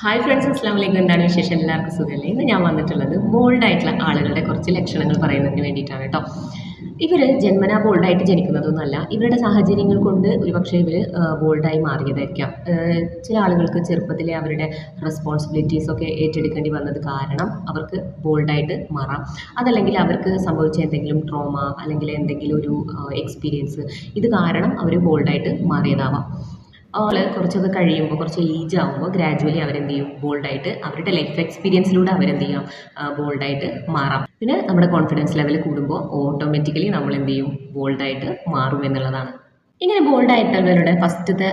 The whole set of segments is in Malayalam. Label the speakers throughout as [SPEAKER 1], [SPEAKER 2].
[SPEAKER 1] ഹായ് ഫ്രണ്ട്സ്, അസ്സാം വലൈക്കും. എന്താണ് വിശേഷം? എല്ലാവർക്കും സുഖമല്ലേ? ഇന്ന് ഞാൻ വന്നിട്ടുള്ളത് ബോൾഡായിട്ടുള്ള ആളുകളുടെ കുറച്ച് ലക്ഷണങ്ങൾ പറയുന്നതിന് വേണ്ടിയിട്ടാണ് കേട്ടോ. ഇവർ ജന്മനാ ബോൾഡായിട്ട് ജനിക്കുന്നതൊന്നുമല്ല, ഇവരുടെ സാഹചര്യങ്ങൾ കൊണ്ട് ഒരുപക്ഷെ ഇവർ ബോൾഡായി മാറിയതായിരിക്കാം. ചില ആളുകൾക്ക് ചെറുപ്പത്തിലെ അവരുടെ റെസ്പോൺസിബിലിറ്റീസൊക്കെ ഏറ്റെടുക്കേണ്ടി വന്നത് കാരണം അവർക്ക് ബോൾഡായിട്ട് മാറാം. അതല്ലെങ്കിൽ അവർക്ക് സംഭവിച്ച എന്തെങ്കിലും ട്രോമ അല്ലെങ്കിൽ എന്തെങ്കിലും ഒരു എക്സ്പീരിയൻസ്, ഇത് കാരണം അവർ ബോൾഡായിട്ട് മാറിയതാവാം. കുറച്ചൊക്കെ കഴിയുമ്പോൾ കുറച്ച് ഏജ് ആകുമ്പോൾ ഗ്രാജുവലി അവരെന്ത് ചെയ്യും, ബോൾഡായിട്ട് അവരുടെ ലൈഫ് എക്സ്പീരിയൻസിലൂടെ അവരെന്ത് ചെയ്യാം, ബോൾഡായിട്ട് മാറാം. പിന്നെ നമ്മുടെ കോൺഫിഡൻസ് ലെവൽ കൂടുമ്പോൾ ഓട്ടോമാറ്റിക്കലി നമ്മൾ എന്ത് ചെയ്യും, ബോൾഡായിട്ട് മാറും എന്നുള്ളതാണ്. ഇങ്ങനെ ബോൾഡായിട്ടുള്ളവരുടെ ഫസ്റ്റത്തെ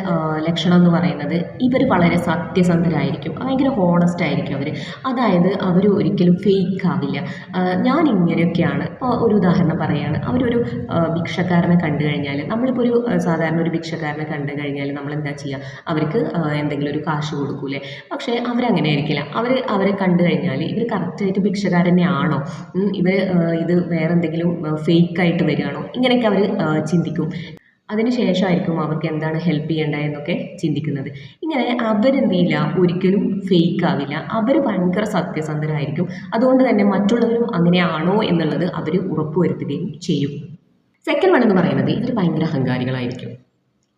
[SPEAKER 1] ലക്ഷണം എന്ന് പറയുന്നത് ഇവർ വളരെ സത്യസന്ധരായിരിക്കും, ഭയങ്കര ഹോണസ്റ്റ് ആയിരിക്കും അവർ. അതായത് അവർ ഒരിക്കലും ഫേക്ക് ആവില്ല. ഞാൻ ഇങ്ങനെയൊക്കെയാണ്. ഇപ്പോൾ ഒരു ഉദാഹരണം പറയുകയാണ്, അവരൊരു ഭിക്ഷക്കാരനെ കണ്ടു കഴിഞ്ഞാൽ, നമ്മളിപ്പോൾ ഒരു സാധാരണ ഒരു ഭിക്ഷക്കാരനെ കണ്ടു കഴിഞ്ഞാൽ നമ്മൾ എന്താ ചെയ്യുക, അവർക്ക് എന്തെങ്കിലും ഒരു കാശ് കൊടുക്കൂലേ. പക്ഷേ അവരങ്ങനെ ആയിരിക്കില്ല. അവരെ കണ്ടു കഴിഞ്ഞാൽ ഇവർ കറക്റ്റായിട്ട് ഭിക്ഷക്കാരനെയാണോ, ഇവർ ഇത് വേറെ എന്തെങ്കിലും ഫേക്കായിട്ട് വരികയാണോ, ഇങ്ങനെയൊക്കെ അവർ ചിന്തിക്കും. അതിന് ശേഷമായിരിക്കും അവർക്ക് എന്താണ് ഹെൽപ്പ് ചെയ്യേണ്ടത് എന്നൊക്കെ ചിന്തിക്കുന്നത്. ഇങ്ങനെ അവരെന്ത് ചെയ്യില്ല, ഒരിക്കലും ഫേക്ക് ആവില്ല. അവർ ഭയങ്കര സത്യസന്ധരായിരിക്കും. അതുകൊണ്ട് തന്നെ മറ്റുള്ളവരും അങ്ങനെയാണോ എന്നുള്ളത് അവർ ഉറപ്പുവരുത്തുകയും ചെയ്യും. സെക്കൻഡ് വൺ എന്ന് പറയുന്നത് ഇവർ ഭയങ്കര അഹങ്കാരികളായിരിക്കും.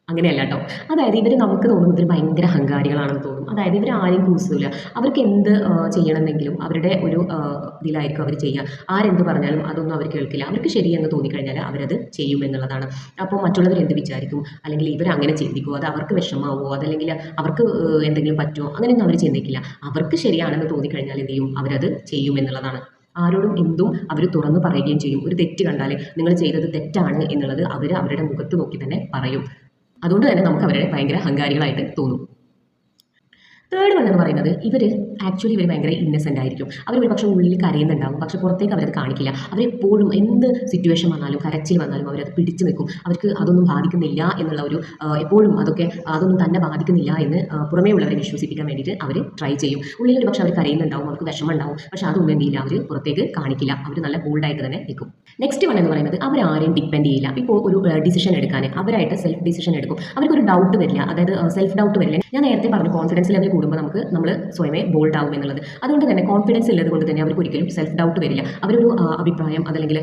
[SPEAKER 1] അങ്ങനെയല്ല കേട്ടോ. അതായത് ഇവർ നമുക്ക് തോന്നും ഇവർ ഭയങ്കര അഹങ്കാരികളാണെന്ന് തോന്നും. അതായത് ഇവർ ആരെയും കൂസൂല. അവർക്ക് എന്ത് ചെയ്യണമെന്നെങ്കിലും അവരുടെ ഒരു ഇതിലായിരിക്കും അവർ ചെയ്യുക. ആരെന്ത് പറഞ്ഞാലും അതൊന്നും അവർ കേൾക്കില്ല. അവർക്ക് ശരിയെന്ന് തോന്നിക്കഴിഞ്ഞാൽ അവരത് ചെയ്യുമെന്നുള്ളതാണ്. അപ്പോൾ മറ്റുള്ളവർ എന്ത് വിചാരിക്കും, അല്ലെങ്കിൽ ഇവർ അങ്ങനെ ചിന്തിക്കുമോ, അത് അവർക്ക് വിഷമാവുമോ, അതല്ലെങ്കിൽ അവർക്ക് എന്തെങ്കിലും പറ്റുമോ, അങ്ങനെയൊന്നും അവർ ചിന്തിക്കില്ല. അവർക്ക് ശരിയാണെന്ന് തോന്നിക്കഴിഞ്ഞാൽ എന്ത് ചെയ്യും, അവരത് ചെയ്യുമെന്നുള്ളതാണ്. ആരോടും എന്തും അവർ തുറന്ന് പറയുകയും ചെയ്യും. ഒരു തെറ്റ് കണ്ടാൽ നിങ്ങൾ ചെയ്തത് തെറ്റാണ് എന്നുള്ളത് അവർ അവരുടെ മുഖത്ത് നോക്കി തന്നെ പറയും. അതുകൊണ്ട് തന്നെ നമുക്ക് അവരെ ഭയങ്കര അഹങ്കാരികളായിട്ട് തോന്നും. തേർഡ് വൺ എന്ന് പറയുന്നത് ഇവർ ഇവർ ഭയങ്കര ഇന്നസെൻ്റ് ആയിരിക്കും. അവർ ഒരു പക്ഷേ ഉള്ളിൽ കരയുന്നുണ്ടാവും, പക്ഷേ പുറത്തേക്ക് അവരത് കാണിക്കില്ല. അവരെപ്പോഴും എന്ത് സിറ്റുവേഷൻ വന്നാലും കരച്ചിൽ വന്നാലും അവരത് പിടിച്ചു നിൽക്കും. അവർക്ക് അതൊന്നും ബാധിക്കുന്നില്ല എന്നുള്ള ഒരു എപ്പോഴും അതൊന്നും തന്നെ ബാധിക്കുന്നില്ല എന്ന് പുറമേ ഉള്ളവരെ വിശ്വസിപ്പിക്കാൻ വേണ്ടിയിട്ട് അവർ ട്രൈ ചെയ്യും. ഉള്ളിൽ ഒരു പക്ഷേ അവർ കരയുന്നുണ്ടാവും, അവർക്ക് വിഷമം ഉണ്ടാവും, പക്ഷേ അതൊന്നും എന്ത് ചെയ്യില്ല, അവർ പുറത്തേക്ക് കാണിക്കില്ല. അവർ നല്ല ബോൾഡായിട്ട് തന്നെ നിൽക്കും. നെക്സ്റ്റ് വൺ എന്ന് പറയുന്നത് അവരാരെയും ഡിപ്പെൻഡ് ചെയ്യില്ല. ഇപ്പോൾ ഒരു ഡിസിഷൻ എടുക്കാൻ അവരായിട്ട് സെൽഫ് ഡിസിഷൻ എടുക്കും. അവർക്കൊരു ഡൗട്ട് വരില്ല, അതായത് സെൽഫ് ഡൗട്ട് വരില്ല. ഞാൻ നേരത്തെ പറഞ്ഞു കോൺഫിഡൻസ് ലെവൽ കൂടുമ്പോൾ നമ്മൾ സ്വയമേ ബോൾഡ് ആവും എന്നുള്ളത്. അതുകൊണ്ട് തന്നെ കോൺഫിഡൻസ് ഉള്ളത് കൊണ്ട് തന്നെ അവർക്ക് ഒരിക്കലും സെൽഫ് ഡൗട്ട് വരില്ല. അവരൊരു അഭിപ്രായം അതല്ലെങ്കിൽ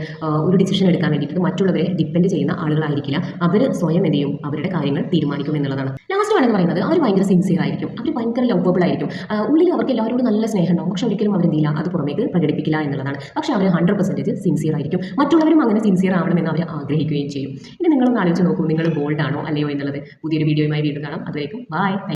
[SPEAKER 1] ഒരു ഡിസിഷൻ എടുക്കാൻ വേണ്ടിയിട്ട് മറ്റുള്ളവരെ ഡിപ്പെൻഡ് ചെയ്യുന്ന ആളുകളായിരിക്കില്ല. അവർ സ്വയം എന്ത് ചെയ്യും, അവരുടെ കാര്യങ്ങൾ തീരുമാനിക്കും എന്നുള്ളതാണ്. ലാസ്റ്റ് ആണെന്ന് പറയുന്നത് അവർ ഭയങ്കര സിൻസിയർ ആയിരിക്കും. അവർ ഭയങ്കര ലവബിൾ ആയിരിക്കും. ഉള്ളിൽ അവർക്ക് എല്ലാവരോടും നല്ല സ്നേഹം ഉണ്ടാവും, പക്ഷെ ഒരിക്കലും അവരെന്തില്ല, അത് പുറമേക്ക് പ്രകടിപ്പിക്കില്ല എന്നുള്ളതാണ്. പക്ഷേ അവർ 100% സിൻസിയർ ആയിരിക്കും. മറ്റുള്ളവരും അങ്ങനെ സിൻസിയർ ആവണമെന്ന് അവർ ആഗ്രഹിക്കുകയും ചെയ്യും. ഇനി നിങ്ങളൊന്ന് ആലോചിച്ച് നോക്കൂ, നിങ്ങൾ ബോൾഡ് ആണോ അല്ലയോ എന്നുള്ളത്. പുതിയൊരു വീഡിയോയുമായി വീണ്ടും കാണാം. അതുവരേക്കും ബൈ.